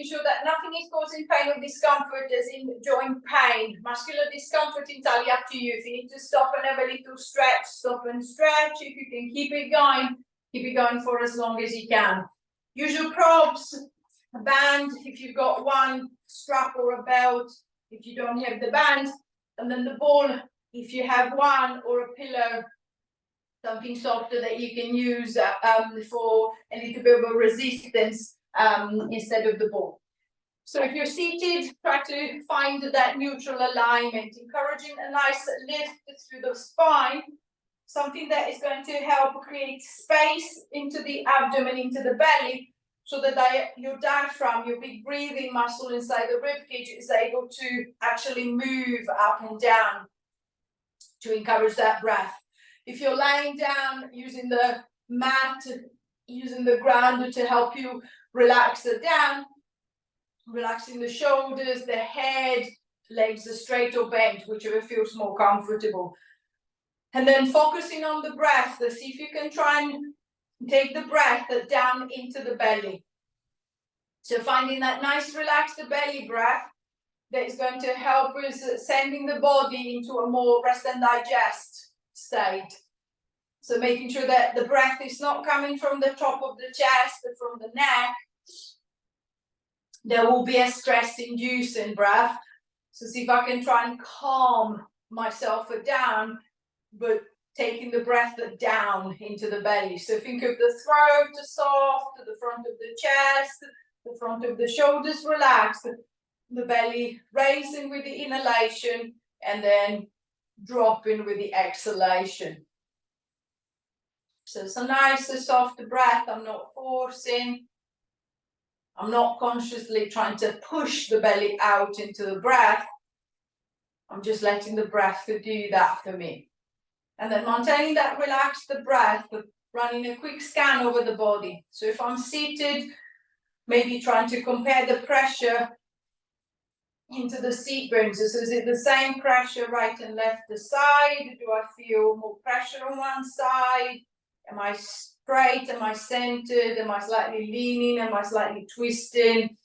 making sure that nothing is causing pain or discomfort, as in joint pain. Muscular discomfort, entirely up to you. If you need to stop and have a little stretch, stop and stretch. If you can keep it going for as long as you can. Usual props, a band, if you've got one, strap or a belt, if you don't have the band, and then the ball, if you have one, or a pillow, something softer that you can use for a little bit of a resistance instead of the ball. So if you're seated, try to find that neutral alignment, encouraging a nice lift through the spine, something that is going to help create space into the abdomen, into the belly, so that your diaphragm, your big breathing muscle inside the ribcage, is able to actually move up and down to encourage that breath. If you're lying down, using the mat, using the ground to help you relax it down, relaxing the shoulders, the head, legs are straight or bent, whichever feels more comfortable. And then focusing on the breath, see if you can try and take the breath down into the belly. So finding that nice relaxed belly breath that is going to help with sending the body into a more rest and digest state. So making sure that the breath is not coming from the top of the chest, but from the neck. There will be a stress-inducing breath. So see if I can try and calm myself down, but taking the breath down into the belly. So think of the throat soft, the front of the chest, the front of the shoulders relaxed, the belly raising with the inhalation, and then dropping with the exhalation. So it's a nice soft breath. I'm not forcing. I'm not consciously trying to push the belly out into the breath. I'm just letting the breath do that for me. And then maintaining that relaxed breath, running a quick scan over the body. So if I'm seated, maybe trying to compare the pressure into the seat bones. So is it the same pressure right and left side? Do I feel more pressure on one side? Am I straight? Am I centered? Am I slightly leaning? Am I slightly twisting?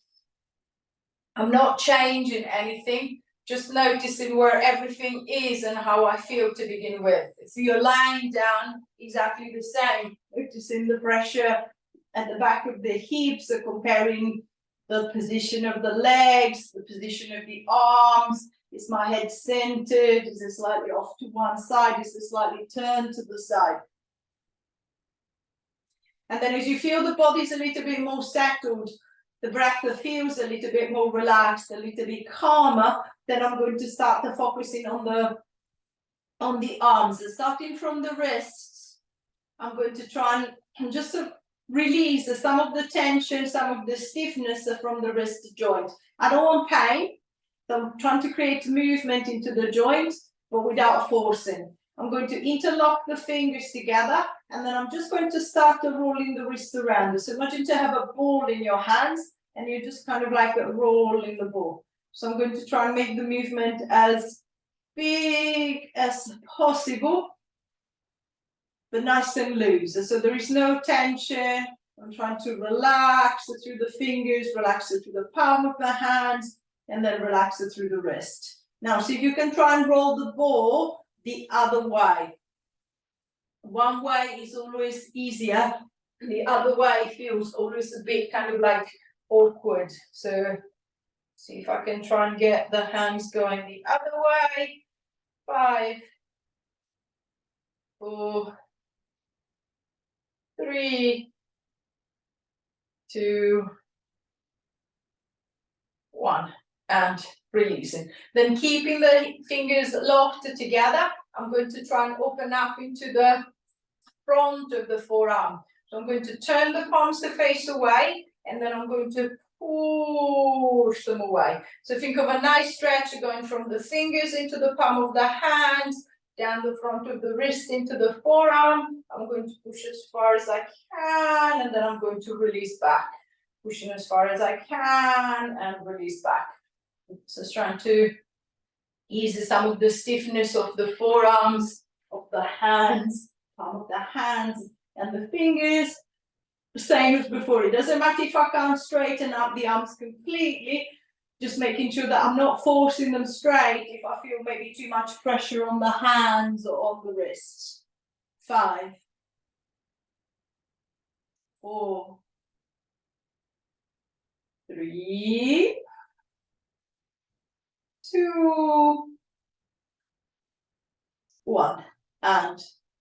I'm not changing anything. Just noticing where everything is and how I feel to begin with. If you're lying down, exactly the same. Noticing the pressure at the back of the hips, so comparing the position of the legs, the position of the arms. Is my head centered? Is it slightly off to one side? Is it slightly turned to the side? And then as you feel the body's a little bit more settled, the breath feels a little bit more relaxed, a little bit calmer, then I'm going to start focusing on the arms. So starting from the wrists, I'm going to try and just release some of the tension, some of the stiffness from the wrist joint. I don't want pain, so I'm trying to create movement into the joint, but without forcing. I'm going to interlock the fingers together, and then I'm just going to start rolling the wrist around. So imagine to have a ball in your hands, and you're just kind of like rolling the ball. So I'm going to try and make the movement as big as possible, but nice and loose. So there is no tension. I'm trying to relax it through the fingers, relax it through the palm of the hands, and then relax it through the wrist. Now, see if you can try and roll the ball the other way. One way is always easier, the other way feels always a bit kind of like awkward. So see if I can try and get the hands going the other way. 5, 4, 3, 2, 1, and releasing. Then keeping the fingers locked together, I'm going to try and open up into the front of the forearm. So I'm going to turn the palms to face away, and then I'm going to push them away. So think of a nice stretch going from the fingers into the palm of the hands, down the front of the wrist into the forearm. I'm going to push as far as I can, and then I'm going to release back. Pushing as far as I can and release back. So trying to ease some of the stiffness of the forearms, of the hands, palm of the hands, and the fingers. same as before. It doesn't matter if I can't straighten up the arms completely, just making sure that I'm not forcing them straight if I feel maybe too much pressure on the hands or on the wrists. 5, 4, 3, 2, 1. And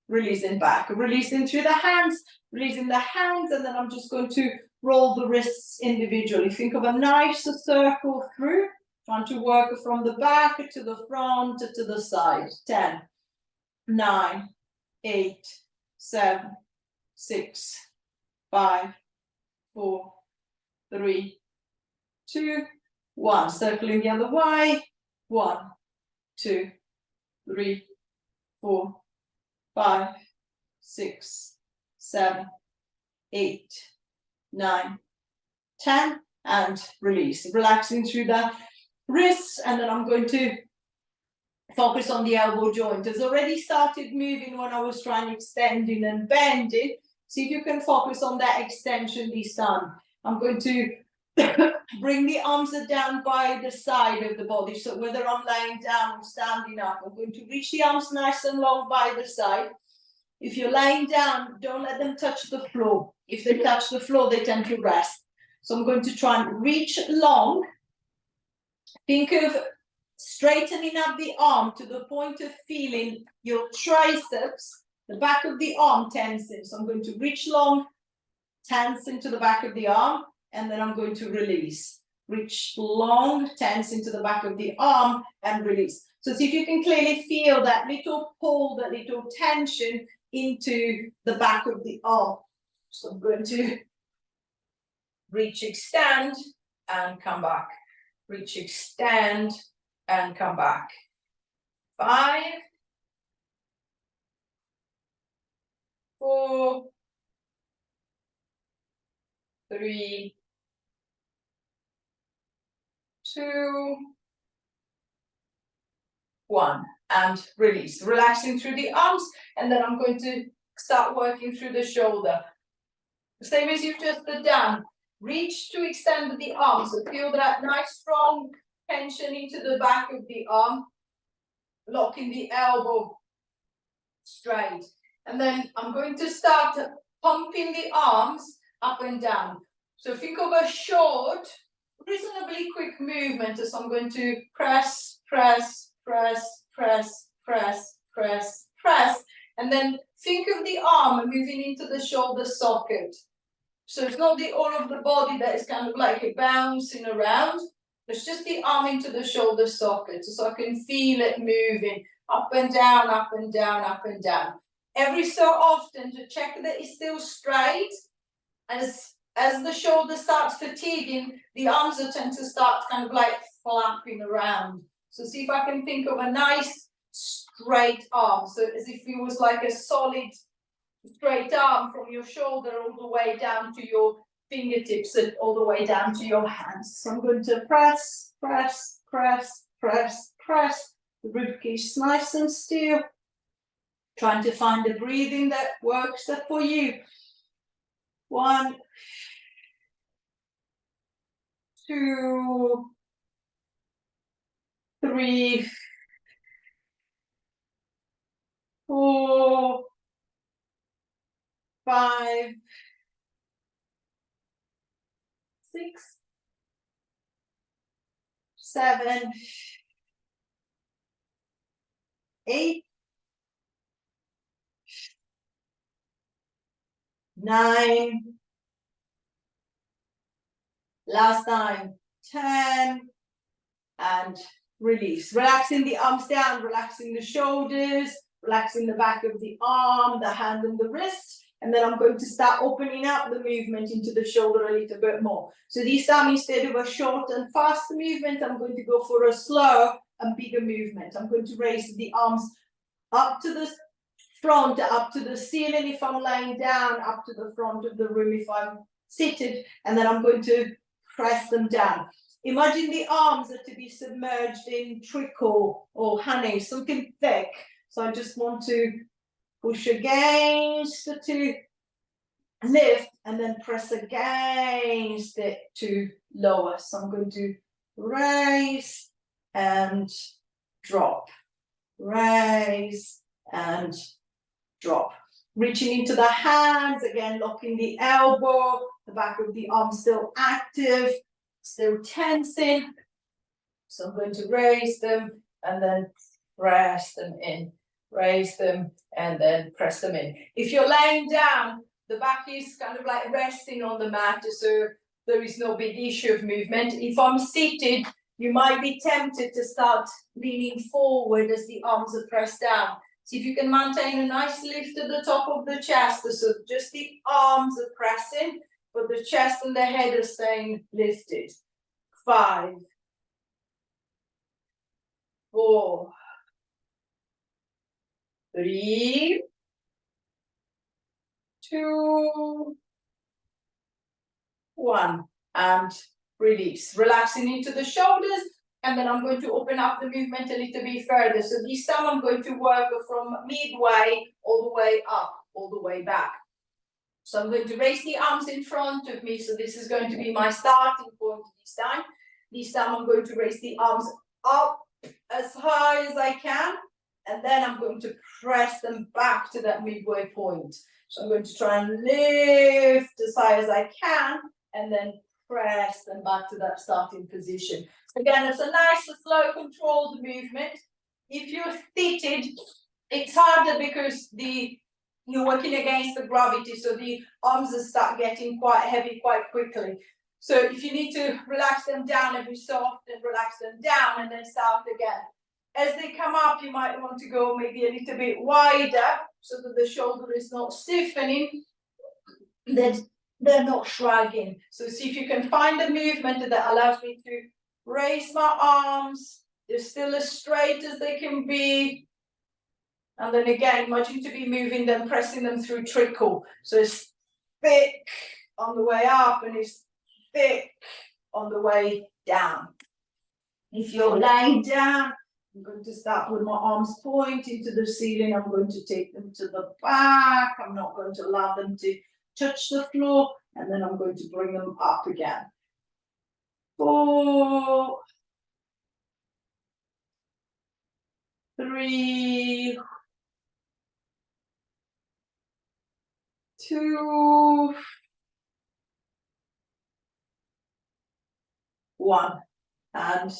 releasing back, releasing through the hands, releasing the hands, and then I'm just going to roll the wrists individually. Think of a nice circle through, trying to work from the back to the front to the side. 10, 9, 8, 7, 6, 5, 4, 3, 2, 1. Circling the other way. 1, 2, 3, 4, 5, 6, 7, 8, 9, 10, and release. Relaxing through the wrists, and then I'm going to focus on the elbow joint. It's already started moving when I was trying extending and bending. See if you can focus on that extension this time. I'm going to bring the arms down by the side of the body. So whether I'm lying down or standing up, I'm going to reach the arms nice and long by the side. If you're lying down, don't let them touch the floor. If they touch the floor, they tend to rest. So I'm going to try and reach long. Think of straightening up the arm to the point of feeling your triceps, the back of the arm tensing. So I'm going to reach long, tense into the back of the arm, and then I'm going to release. Reach long, tense into the back of the arm, and release. So see if you can clearly feel that little pull, that little tension into the back of the arm. So I'm going to reach, extend, and come back. Reach, extend, and come back. 5, 4, 3, 2, 1, and release. Relaxing through the arms, and then I'm going to start working through the shoulder. Same as you've just done. Reach to extend the arms. So feel that nice strong tension into the back of the arm, locking the elbow straight. And then I'm going to start pumping the arms up and down. So think of a short, reasonably quick movement as I'm going to press, press, press, press, press, press, press. And then think of the arm moving into the shoulder socket. So it's not the all of the body that is kind of like bouncing around. It's just the arm into the shoulder socket. So I can feel it moving up and down, up and down, up and down. Every so often to check that it's still straight. As the shoulder starts fatiguing, the arms will tend to start kind of like flapping around. So see if I can think of a nice straight arm. So as if it was like a solid straight arm from your shoulder all the way down to your fingertips and all the way down to your hands. So I'm going to press, press, press, press, press. The ribcage nice and still. Trying to find the breathing that works for you. 1, 2, 3, 4, 5, 6, 7, 8, 9, last time, 10, and release. Relaxing the arms down, relaxing the shoulders, relaxing the back of the arm, the hand and the wrist. And then I'm going to start opening up the movement into the shoulder a little bit more. So this time, instead of a short and fast movement, I'm going to go for a slow and bigger movement. I'm going to raise the arms up to the front, up to the ceiling if I'm lying down, up to the front of the room if I'm seated, and then I'm going to press them down. Imagine the arms are to be submerged in treacle or honey, something thick. So I just want to push against the two lift, and then press against it to lower. So I'm going to raise and drop, raise and drop. Reaching into the hands, again, locking the elbow, the back of the arm still active, still tensing. So I'm going to raise them and then press them in, raise them and then press them in. If you're laying down, the back is kind of like resting on the mat, so there is no big issue of movement. If I'm seated, you might be tempted to start leaning forward as the arms are pressed down. See if you can maintain a nice lift at the top of the chest, so just the arms are pressing, but the chest and the head are staying lifted. 5, 4, 3, 2, 1, and release. Relaxing into the shoulders, and then I'm going to open up the movement a little bit further. So this time I'm going to work from midway all the way up, all the way back. So I'm going to raise the arms in front of me. So this is going to be my starting point this time. This time I'm going to raise the arms up as high as I can, and then I'm going to press them back to that midway point. So I'm going to try and lift as high as I can, and then press them back to that starting position. Again, it's a nice, slow, controlled movement. If you're seated, it's harder because you're working against the gravity, so the arms will start getting quite heavy quite quickly. So if you need to relax them down every so often, relax them down and then start again. As they come up, you might want to go maybe a little bit wider so that the shoulder is not stiffening, that they're not shrugging. So see if you can find a movement that allows me to raise my arms. They're still as straight as they can be. And then again, imagine to be moving them, pressing them through trickle. So it's thick on the way up and it's thick on the way down. If you're lying down, I'm going to start with my arms pointing to the ceiling. I'm going to take them to the back. I'm not going to allow them to touch the floor. And then I'm going to bring them up again. 4, 3, 2, 1, and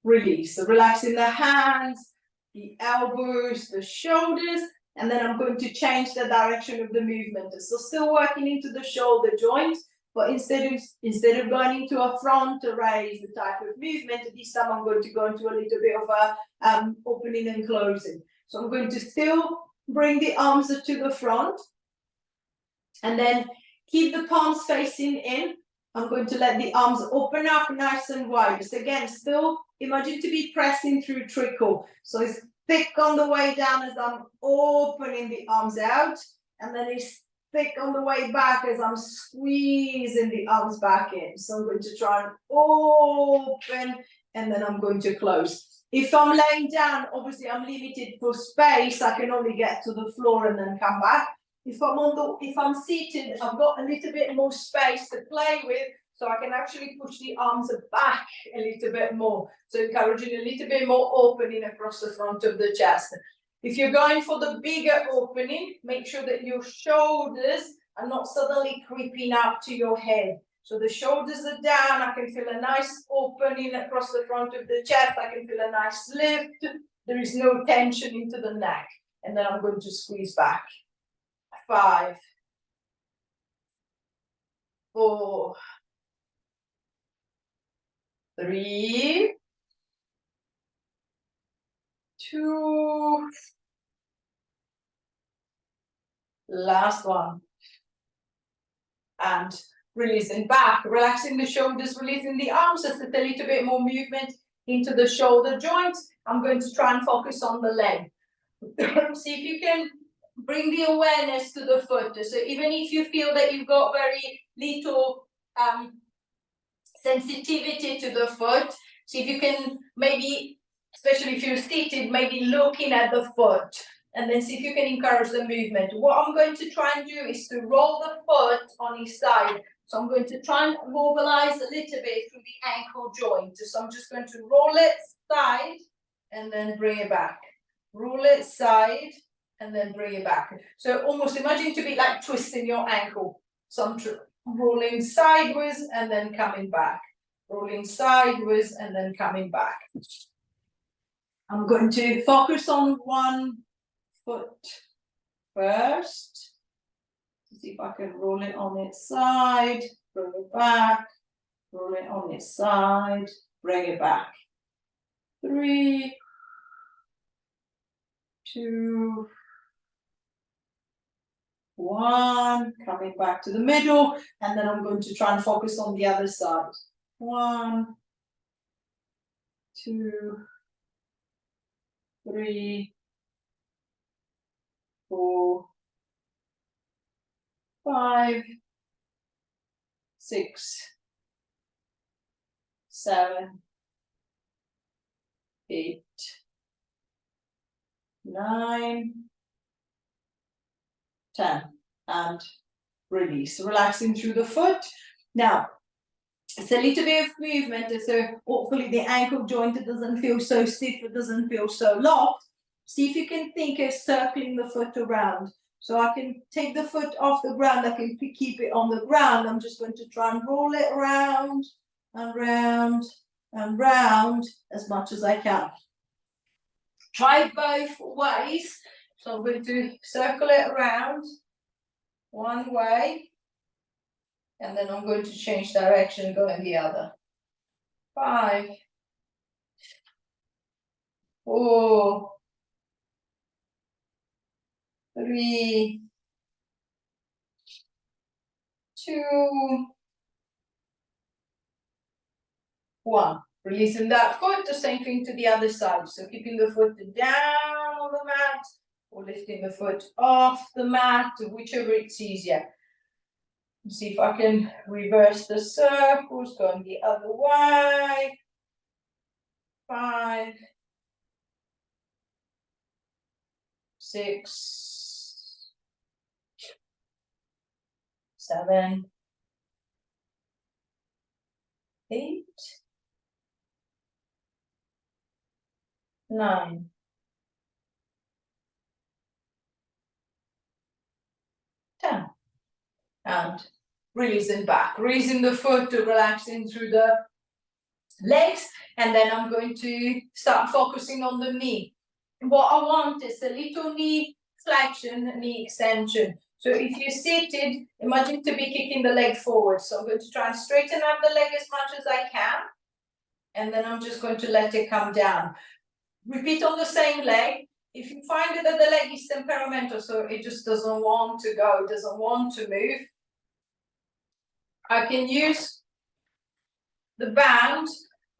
release. So relaxing the hands, the elbows, the shoulders, and then I'm going to change the direction of the movement. So still working into the shoulder joint, but instead of going into a front raise the type of movement, this time I'm going to go into a little bit of a opening and closing. So I'm going to still bring the arms to the front, and then keep the palms facing in. I'm going to let the arms open up nice and wide. So again, still imagine to be pressing through trickle. So it's thick on the way down as I'm opening the arms out, and then it's thick on the way back as I'm squeezing the arms back in. So I'm going to try and open, and then I'm going to close. If I'm laying down, obviously I'm limited for space. I can only get to the floor and then come back. If I'm seated, I've got a little bit more space to play with, so I can actually push the arms back a little bit more. So encouraging a little bit more opening across the front of the chest. If you're going for the bigger opening, make sure that your shoulders are not suddenly creeping up to your head. So the shoulders are down, I can feel a nice opening across the front of the chest, I can feel a nice lift, there is no tension into the neck. And then I'm going to squeeze back. 5, 4, 3, 2, last one, and releasing back, relaxing the shoulders, releasing the arms, just a little bit more movement into the shoulder joints. I'm going to try and focus on the leg. See if you can bring the awareness to the foot. So even if you feel that you've got very little sensitivity to the foot, see if you can maybe, especially if you're seated, maybe looking at the foot and then see if you can encourage the movement. What I'm going to try and do is to roll the foot on each side. So I'm going to try and mobilize a little bit through the ankle joint. So I'm just going to roll it side and then bring it back. Roll it side and then bring it back. So almost imagine to be like twisting your ankle. So I'm rolling sideways and then coming back. Rolling sideways and then coming back. I'm going to focus on one foot first. See if I can roll it on its side, bring it back, roll it on its side, bring it back. 3, 2, 1, coming back to the middle, and then I'm going to try and focus on the other side. 1, 2, 3, 4, 5, 6, 7, 8, 9, 10, and release, relaxing through the foot. Now, it's a little bit of movement, so hopefully the ankle joint doesn't feel so stiff, it doesn't feel so locked. See if you can think of circling the foot around. So I can take the foot off the ground, I can keep it on the ground. I'm just going to try and roll it around and round and round as much as I can. Try both ways. So I'm going to circle it around one way, and then I'm going to change direction, go in the other. 5, 4, 3, 2, 1. Releasing that foot, the same thing to the other side. So keeping the foot down on the mat or lifting the foot off the mat, whichever it's easier. See if I can reverse the circles, going the other way. 5, 6, 7, 8, 9, 10. And releasing back, releasing the foot to relaxing through the legs, and then I'm going to start focusing on the knee. What I want is a little knee flexion, knee extension. So if you're seated, imagine to be kicking the leg forward. So I'm going to try and straighten up the leg as much as I can, and then I'm just going to let it come down. Repeat on the same leg. If you find that the leg is temperamental, so it just doesn't want to go, doesn't want to move, I can use the band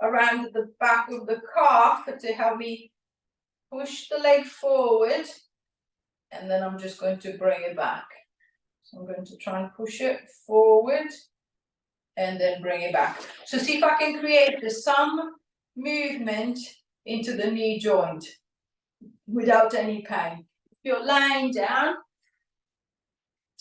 around the back of the calf to help me push the leg forward, and then I'm just going to bring it back. So I'm going to try and push it forward and then bring it back. So see if I can create some movement into the knee joint without any pain. If you're lying down,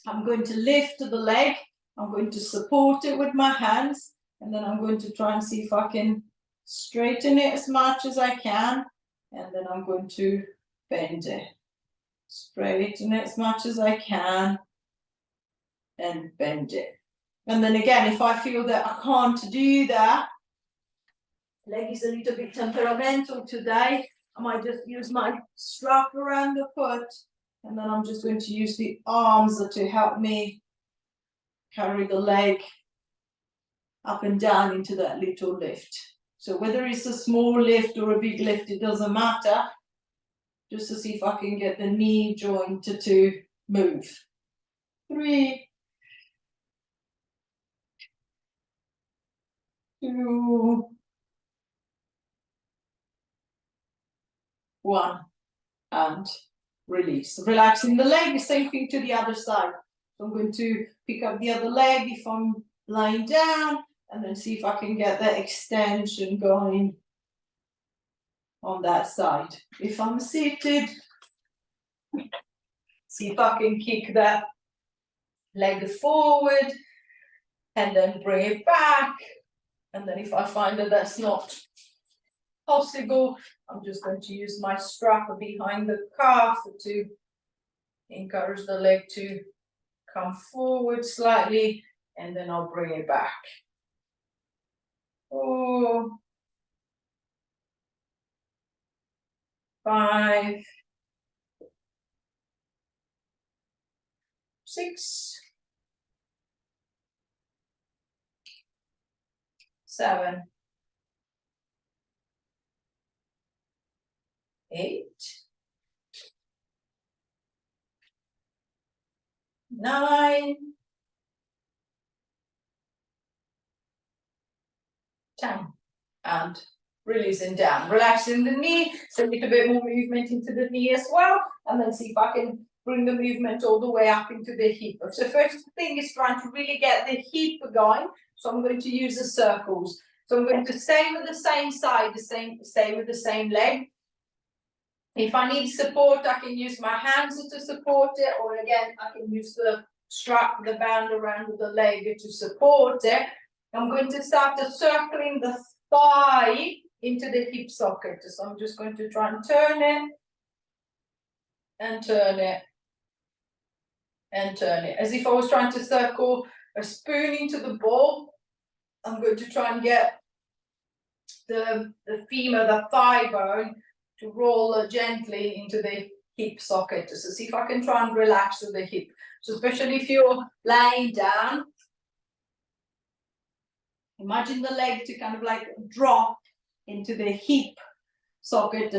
I'm going to lift the leg, I'm going to support it with my hands, and then I'm going to try and see if I can straighten it as much as I can, and then I'm going to bend it. Straighten it as much as I can, and bend it. And then again, if I feel that I can't do that, leg is a little bit temperamental today, I might just use my strap around the foot, and then I'm just going to use the arms to help me carry the leg up and down into that little lift. So whether it's a small lift or a big lift, it doesn't matter. Just to see if I can get the knee joint to move. 3, 2, 1, and release. Relaxing the leg, same thing to the other side. So I'm going to pick up the other leg if I'm lying down, and then see if I can get that extension going on that side. If I'm seated, See if I can kick that leg forward and then bring it back. And then if I find that that's not possible, I'm just going to use my strap behind the calf to encourage the leg to come forward slightly, and then I'll bring it back. 4, 5, 6, 7, 8, 9, 10, and releasing down, relaxing the knee, so a little bit more movement into the knee as well, and then see if I can bring the movement all the way up into the hip. So first thing is trying to really get the hip going, so I'm going to use the circles. So I'm going to stay with the same side, stay with the same leg. If I need support, I can use my hands to support it, or again, I can use the strap, the band around the leg to support it. I'm going to start circling the thigh into the hip socket. So I'm just going to try and turn it, and turn it, and turn it. As if I was trying to circle a spoon into the bowl. I'm going to try and get the femur, the thigh bone, to roll gently into the hip socket. So see if I can try and relax the hip. So especially if you're lying down, imagine the leg to kind of like drop into the hip socket,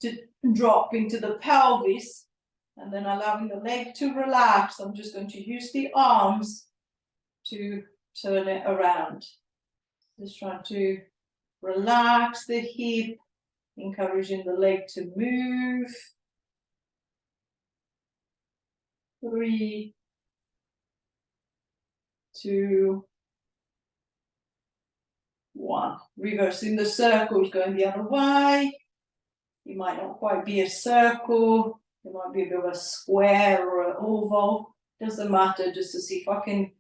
to drop into the pelvis, and then allowing the leg to relax. I'm just going to use the arms to turn it around. Just trying to relax the hip, encouraging the leg to move. 3, 2, 1. Reversing the circles, going the other way. It might not quite be a circle. It might be a bit of a square or an oval. Doesn't matter, just to see if I can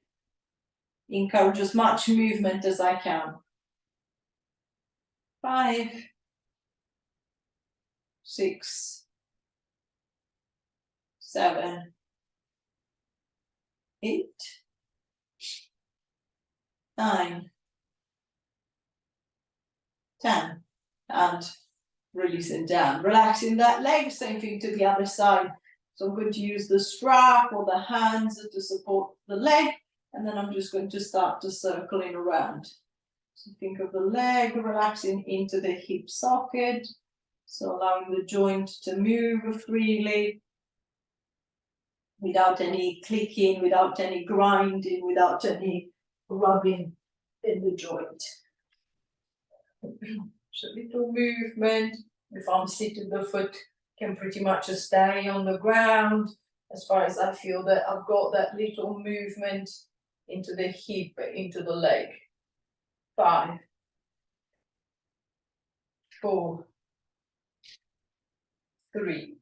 encourage as much movement as I can. 5, 6, 7, 8, 9, 10, and releasing down. Relaxing that leg, same thing to the other side. So I'm going to use the strap or the hands to support the leg, and then I'm just going to start to circling around. So think of the leg relaxing into the hip socket, so allowing the joint to move freely, without any clicking, without any grinding, without any rubbing in the joint. So little movement. If I'm sitting, the foot can pretty much just stay on the ground, as far as I feel that I've got that little movement into the hip, into the leg. 5, 4, 3,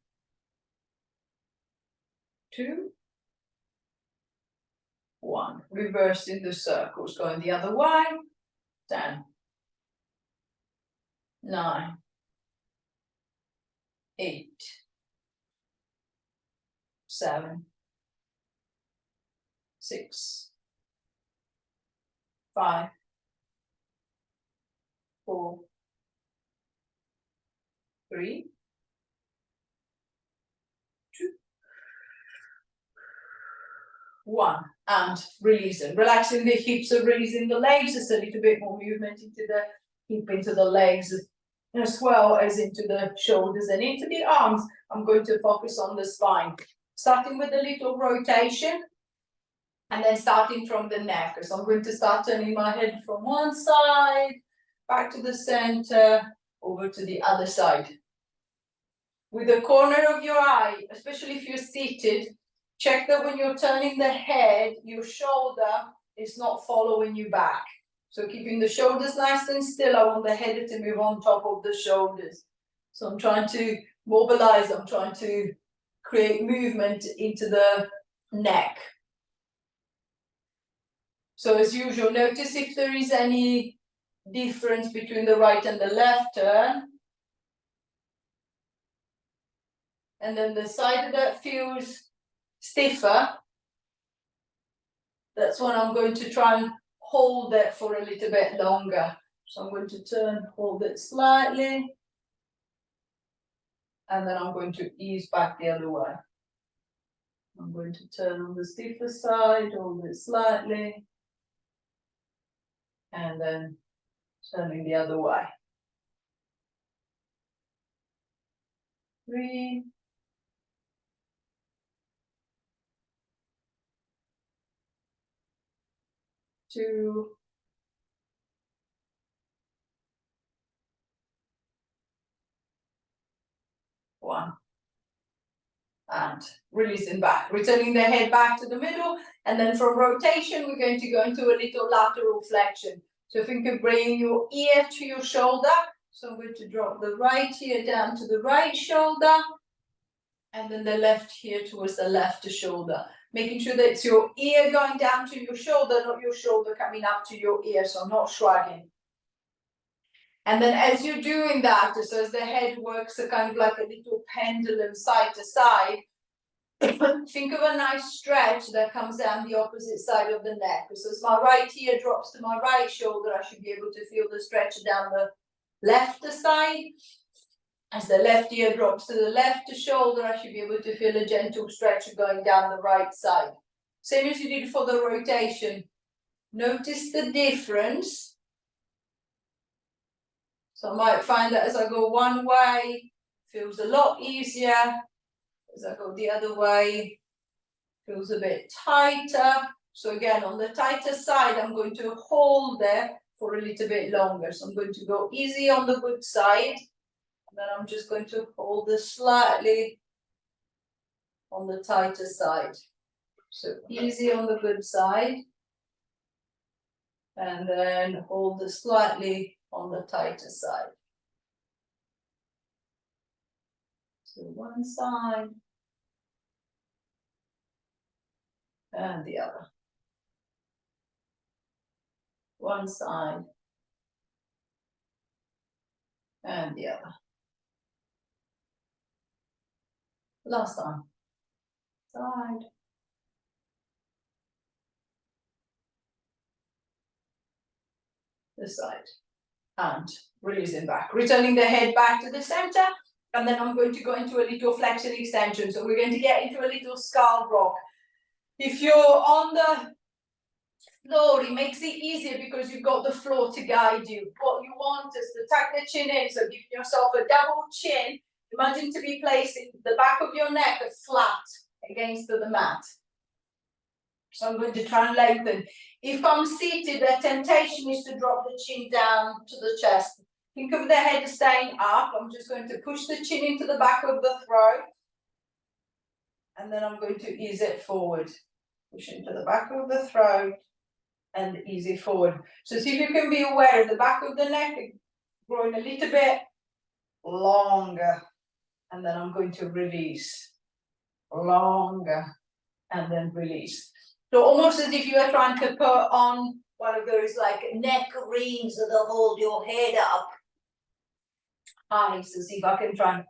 2, 1. Reversing the circles, going the other way. 10, 9, 8, 7, 6, 5, 4, 3, 2, 1, and releasing. Relaxing the hips, so releasing the legs. Just a little bit more movement into the hip, into the legs, as well as into the shoulders and into the arms. I'm going to focus on the spine, starting with a little rotation, and then starting from the neck. So I'm going to start turning my head from one side, back to the center, over to the other side. With the corner of your eye, especially if you're seated, check that when you're turning the head, your shoulder is not following you back. So keeping the shoulders nice and still, I want the head to move on top of the shoulders. So I'm trying to mobilize, I'm trying to create movement into the neck. So as usual, notice if there is any difference between the right and the left turn. And then the side that feels stiffer, that's when I'm going to try and hold it for a little bit longer. So I'm going to turn, hold it slightly, and then I'm going to ease back the other way. I'm going to turn on the stiffer side, hold it slightly, and then turning the other way. 3, 2, 1. And releasing back, returning the head back to the middle, and then from rotation we're going to go into a little lateral flexion. So if you can bring your ear to your shoulder, so I'm going to drop the right ear down to the right shoulder, and then the left ear towards the left shoulder, making sure that it's your ear going down to your shoulder, not your shoulder coming up to your ear, so I'm not shrugging. And then as you're doing that, so as the head works a kind of like a little pendulum side to side, think of a nice stretch that comes down the opposite side of the neck. So as my right ear drops to my right shoulder, I should be able to feel the stretch down the left side. As the left ear drops to the left shoulder, I should be able to feel a gentle stretch going down the right side. Same as you did for the rotation. Notice the difference. So I might find that as I go one way, feels a lot easier. As I go the other way, feels a bit tighter. So again, on the tighter side, I'm going to hold there for a little bit longer. So I'm going to go easy on the good side. And then I'm just going to hold this slightly on the tighter side. So easy on the good side. And then hold this slightly on the tighter side. So one side and the other. One side and the other. Last time. Side. This side. And releasing back. Returning the head back to the center. And then I'm going to go into a little flexion extension. So we're going to get into a little skull rock. If you're on the floor, it makes it easier because you've got the floor to guide you. What you want is to tuck the chin in, so give yourself a double chin. Imagine to be placing the back of your neck flat against the mat. So I'm going to try and lengthen. If I'm seated, the temptation is to drop the chin down to the chest. Think of the head staying up. I'm just going to push the chin into the back of the throat. And then I'm going to ease it forward. Push into the back of the throat and ease it forward. So see if you can be aware of the back of the neck growing a little bit longer. And then I'm going to release. Longer. And then release. So almost as if you are trying to put on one of those like neck rings that hold your head up. High. So see if I can try and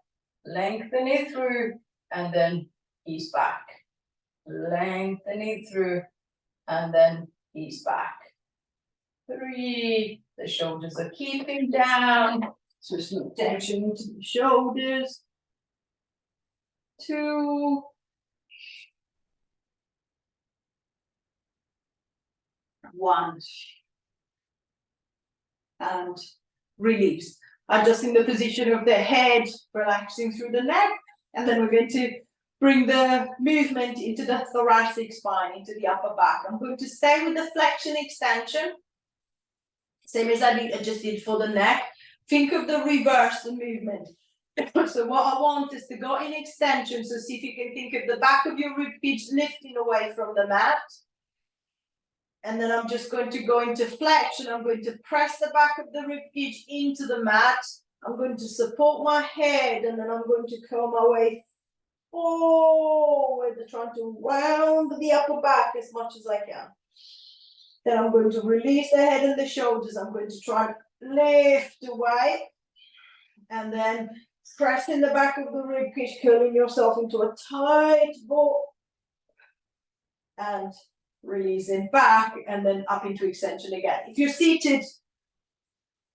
lengthen it through and then ease back. Lengthen it through and then ease back. 3. The shoulders are keeping down. So there's no tension into the shoulders. 2. 1. And release. Adjusting the position of the head, relaxing through the neck. And then we're going to bring the movement into the thoracic spine, into the upper back. I'm going to stay with the flexion extension. Same as I just did for the neck. Think of the reverse movement. So what I want is to go in extension. So see if you can think of the back of your ribcage lifting away from the mat. And then I'm just going to go into flexion. I'm going to press the back of the ribcage into the mat. I'm going to support my head and then I'm going to curl my way forward, trying to round the upper back as much as I can. Then I'm going to release the head and the shoulders. I'm going to try and lift away. And then press in the back of the rib cage, curling yourself into a tight ball. And releasing back, and then up into extension again. If you're seated,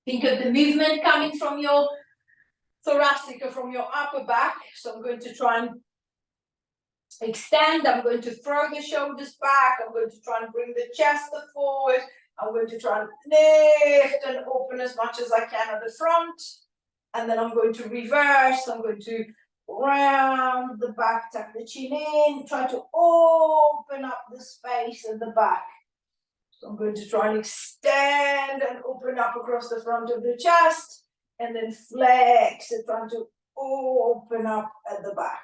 think of the movement coming from your thoracic or from your upper back. So I'm going to try and extend. I'm going to throw the shoulders back. I'm going to try and bring the chest forward. I'm going to try and lift and open as much as I can at the front. And then I'm going to reverse. I'm going to round the back, tuck the chin in, try to open up the space at the back. So I'm going to try and extend and open up across the front of the chest, and then flex and trying to open up at the back.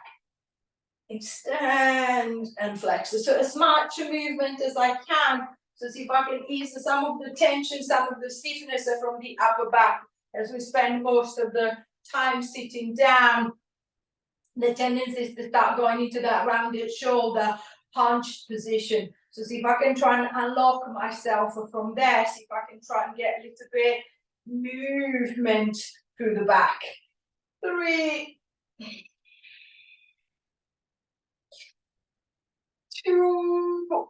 Extend and flex. So as much movement as I can. So see if I can ease some of the tension, some of the stiffness from the upper back as we spend most of the time sitting down. The tendency is to start going into that rounded shoulder, hunched position. So see if I can try and unlock myself from there. See if I can try and get a little bit movement through the back. 3, 2,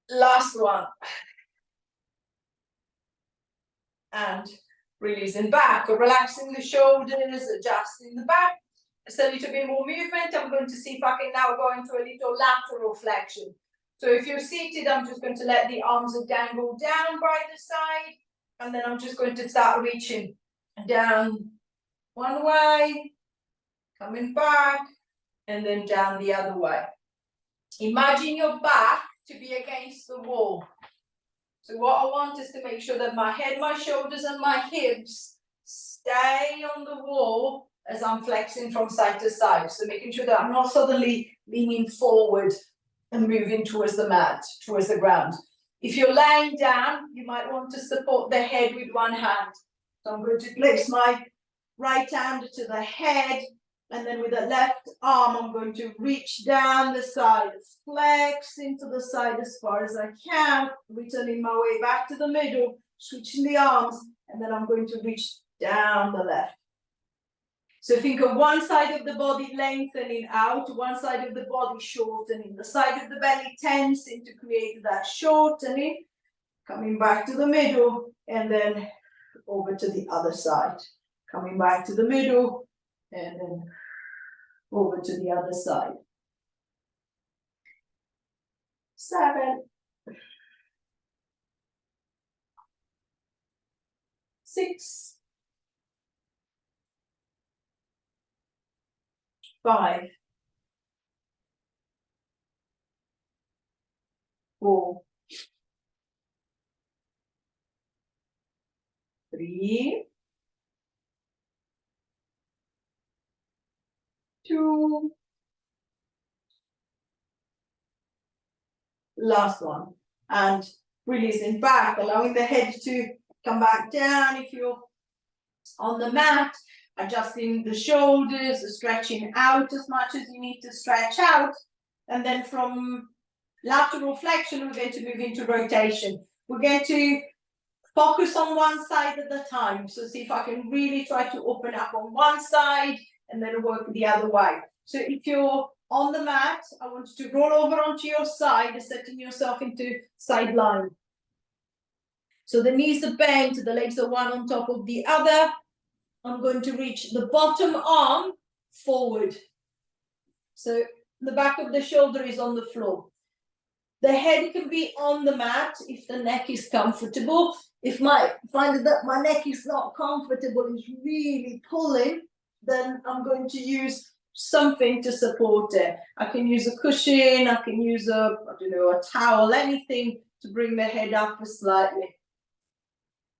last one. And releasing back, relaxing the shoulders, adjusting the back. It's a little bit more movement. I'm going to see if I can now go into a little lateral flexion. So if you're seated, I'm just going to let the arms dangle down by the side. And then I'm just going to start reaching down one way, coming back, and then down the other way. Imagine your back to be against the wall. So what I want is to make sure that my head, my shoulders, and my hips stay on the wall as I'm flexing from side to side. So making sure that I'm not suddenly leaning forward and moving towards the mat, towards the ground. If you're laying down, you might want to support the head with one hand. So I'm going to place my right hand to the head, and then with the left arm, I'm going to reach down the side, flex into the side as far as I can, returning my way back to the middle, switching the arms, and then I'm going to reach down the left. So think of one side of the body lengthening out, one side of the body shortening, the side of the belly tensing to create that shortening, coming back to the middle, and then over to the other side, coming back to the middle, and then over to the other side. 7, 6, 5, 4, 3, 2, last one, and releasing back, allowing the head to come back down if you're on the mat, adjusting the shoulders, stretching out as much as you need to stretch out, and then from lateral flexion, we're going to move into rotation. We're going to focus on one side at a time. So see if I can really try to open up on one side and then work the other way. So if you're on the mat, I want you to roll over onto your side, setting yourself into side line. So the knees are bent, the legs are one on top of the other. I'm going to reach the bottom arm forward. So the back of the shoulder is on the floor. The head can be on the mat if the neck is comfortable. If I find that my neck is not comfortable, it's really pulling, then I'm going to use something to support it. I can use a cushion, I can use a towel, anything to bring the head up slightly.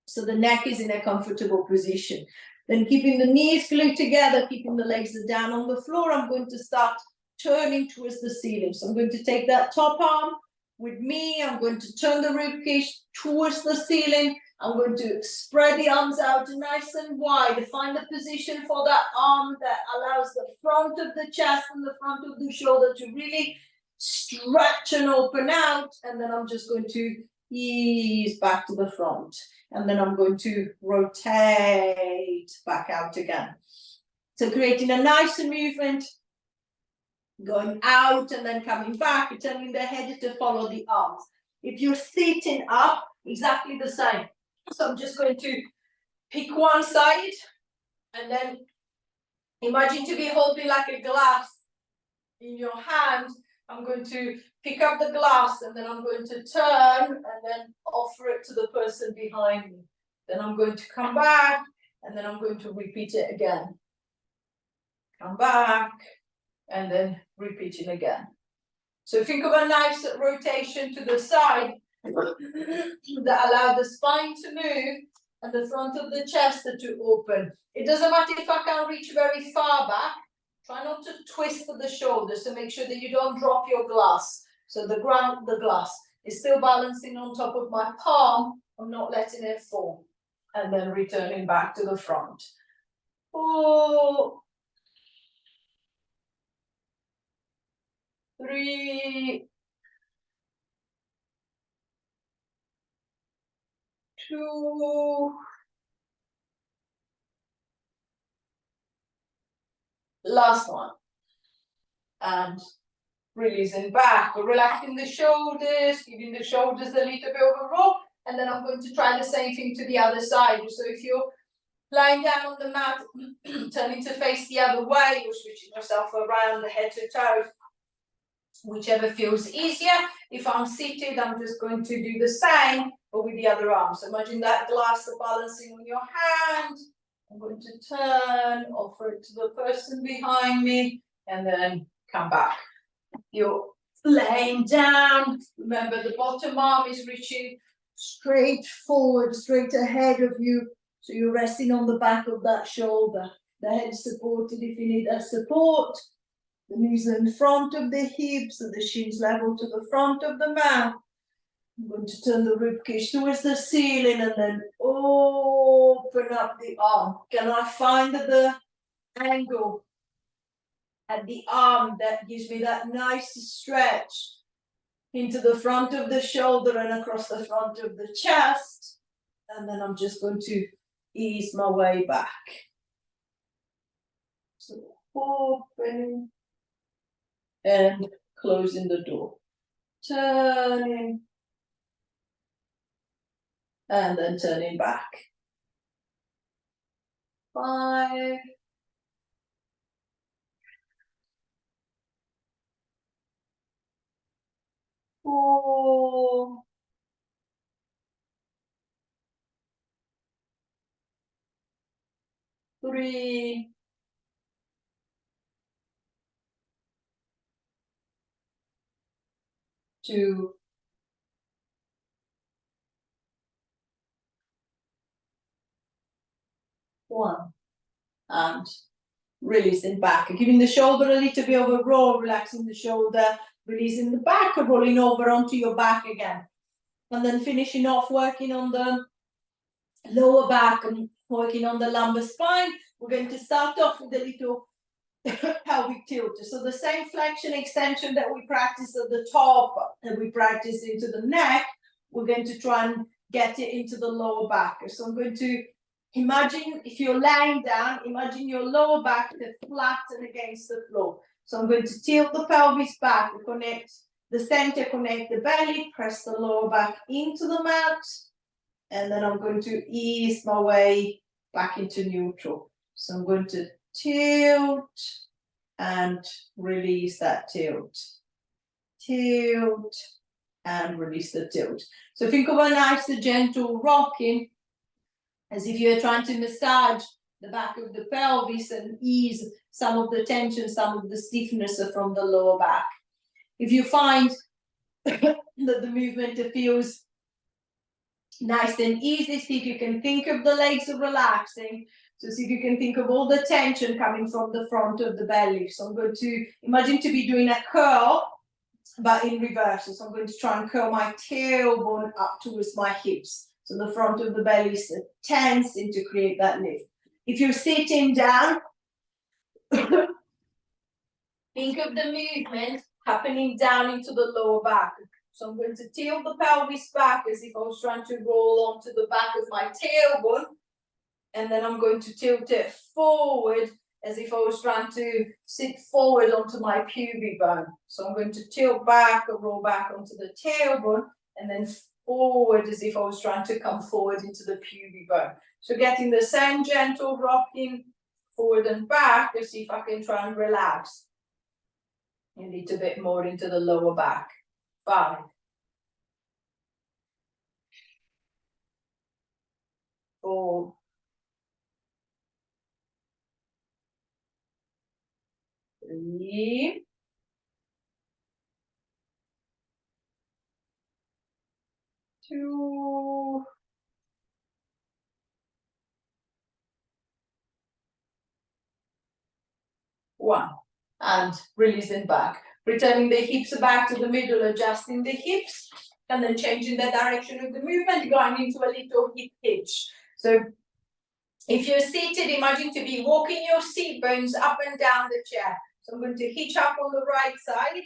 So the neck is in a comfortable position. Then keeping the knees glued together, keeping the legs down on the floor, I'm going to start turning towards the ceiling. So I'm going to take that top arm with me, I'm going to turn the rib cage towards the ceiling, I'm going to spread the arms out nice and wide. Find a position for that arm that allows the front of the chest and the front of the shoulder to really stretch and open out. And then I'm just going to ease back to the front. And then I'm going to rotate back out again. So creating a nice movement, going out and then coming back, turning the head to follow the arms. If you're sitting up, exactly the same. So I'm just going to pick one side and then imagine to be holding like a glass in your hand. I'm going to pick up the glass and then I'm going to turn and then offer it to the person behind me. Then I'm going to come back and then I'm going to repeat it again. Come back and then repeating again. So think of a nice rotation to the side that allow the spine to move and the front of the chest to open. It doesn't matter if I can't reach very far back. Try not to twist the shoulders to make sure that you don't drop your glass. So the glass is still balancing on top of my palm. I'm not letting it fall. And then returning back to the front. 4, 3, 2, last one. And releasing back, relaxing the shoulders, giving the shoulders a little bit of a roll. And then I'm going to try the same thing to the other side. So if you're lying down on the mat, turning to face the other way, you're switching yourself around the head to toes, whichever feels easier. If I'm seated, I'm just going to do the same, but with the other arm. So imagine that glass balancing on your hand. I'm going to turn, offer it to the person behind me, and then come back. You're laying down. Remember, the bottom arm is reaching straight forward, straight ahead of you. So you're resting on the back of that shoulder. The head supported if you need a support. The knees in front of the hips, and the shins level to the front of the mat. I'm going to turn the ribcage towards the ceiling and then open up the arm. Can I find the angle at the arm that gives me that nice stretch into the front of the shoulder and across the front of the chest? And then I'm just going to ease my way back. So opening and closing the door. Turning and then turning back. 5, 4, 3, 2, 1, and releasing back, giving the shoulder a little bit of a roll, relaxing the shoulder, releasing the back, rolling over onto your back again, and then finishing off working on the lower back and working on the lumbar spine. We're going to start off with a little pelvic tilt. So the same flexion extension that we practice at the top and we practice into the neck, we're going to try and get it into the lower back. So I'm going to imagine, if you're lying down, imagine your lower back to flatten against the floor. So I'm going to tilt the pelvis back, connect the center, connect the belly, press the lower back into the mat, and then I'm going to ease my way back into neutral. So I'm going to tilt and release that tilt. Tilt and release the tilt. So think of a nice gentle rocking, as if you're trying to massage the back of the pelvis and ease some of the tension, some of the stiffness from the lower back. If you find that the movement feels nice and easy, see if you can think of the legs relaxing. So see if you can think of all the tension coming from the front of the belly. So I'm going to imagine to be doing a curl, but in reverse. So I'm going to try and curl my tailbone up towards my hips. So the front of the belly is tensing to create that lift. If you're sitting down, think of the movement happening down into the lower back. So I'm going to tilt the pelvis back as if I was trying to roll onto the back of my tailbone. And then I'm going to tilt it forward as if I was trying to sit forward onto my pubic bone. So I'm going to tilt back or roll back onto the tailbone and then forward as if I was trying to come forward into the pubic bone. So getting the same gentle rocking forward and back to see if I can try and relax a little bit more into the lower back. 5, 4, 3, 2, 1. And releasing back. Returning the hips back to the middle, adjusting the hips, and then changing the direction of the movement, going into a little hip hitch. So if you're seated, imagine to be walking your seat bones up and down the chair. So I'm going to hitch up on the right side,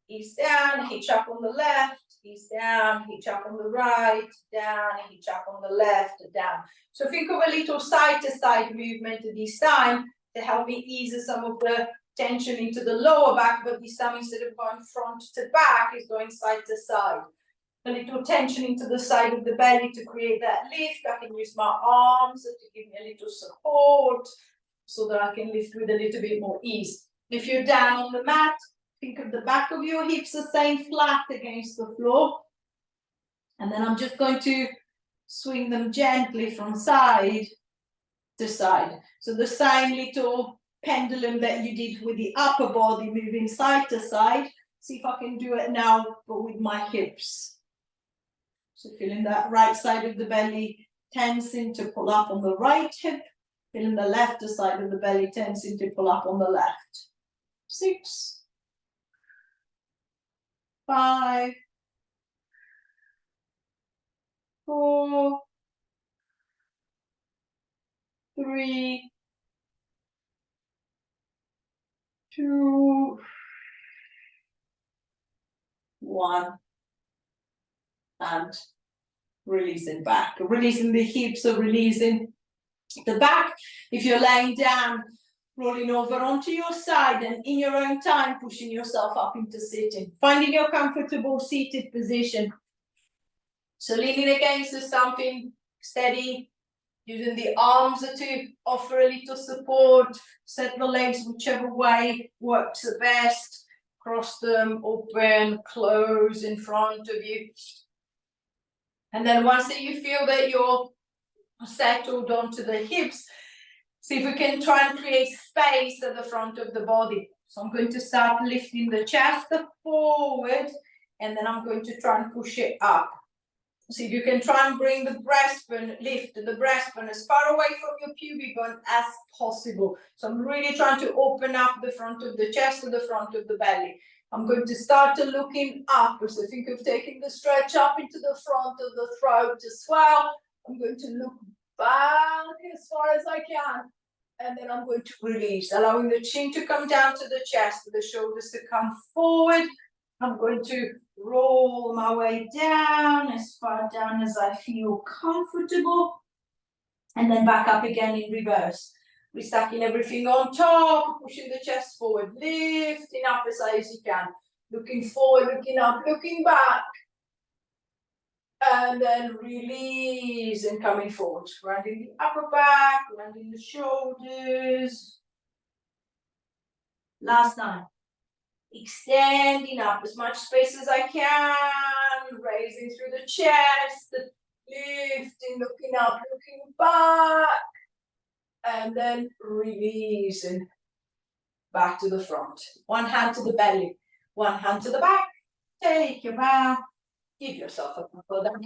ease down, hitch up on the left, ease down, hitch up on the right, down, hitch up on the left, down. So think of a little side-to-side movement at this time to help me ease some of the tension into the lower back, but this time instead of going front to back, is going side to side. A little tension into the side of the belly to create that lift. I can use my arms to give me a little support so that I can lift with a little bit more ease. If you're down on the mat, think of the back of your hips are staying flat against the floor. And then I'm just going to swing them gently from side to side. So the same little pendulum that you did with the upper body, moving side to side. See if I can do it now, but with my hips. So feeling that right side of the belly tensing to pull up on the right hip. Feeling the left side of the belly tensing to pull up on the left. 6, 5, 4, 3, 2, 1. And releasing back. Releasing the hips or releasing the back. If you're laying down, rolling over onto your side and in your own time, pushing yourself up into sitting. Finding your comfortable seated position. So leaning against something steady, using the arms to offer a little support, set the legs whichever way works the best. Cross them, open, close in front of you. And then once that you feel that you're settled onto the hips, see if we can try and create space at the front of the body. So I'm going to start lifting the chest forward, and then I'm going to try and push it up. So if you can try and bring the breastbone, lift the breastbone as far away from your pubic bone as possible. So I'm really trying to open up the front of the chest to the front of the belly. I'm going to start looking up. So think of taking the stretch up into the front of the throat as well. I'm going to look back as far as I can. And then I'm going to release, allowing the chin to come down to the chest, the shoulders to come forward. I'm going to roll my way down as far down as I feel comfortable. And then back up again in reverse. Restacking everything on top, pushing the chest forward, lifting up as high as you can. Looking forward, looking up, looking back. And then release and coming forward. Rounding the upper back, rounding the shoulders. Last time. Extending up as much space as I can. Raising through the chest. Lifting, looking up, looking back. And then releasing back to the front. One hand to the belly, one hand to the back. Take your bow. Give yourself a couple of them.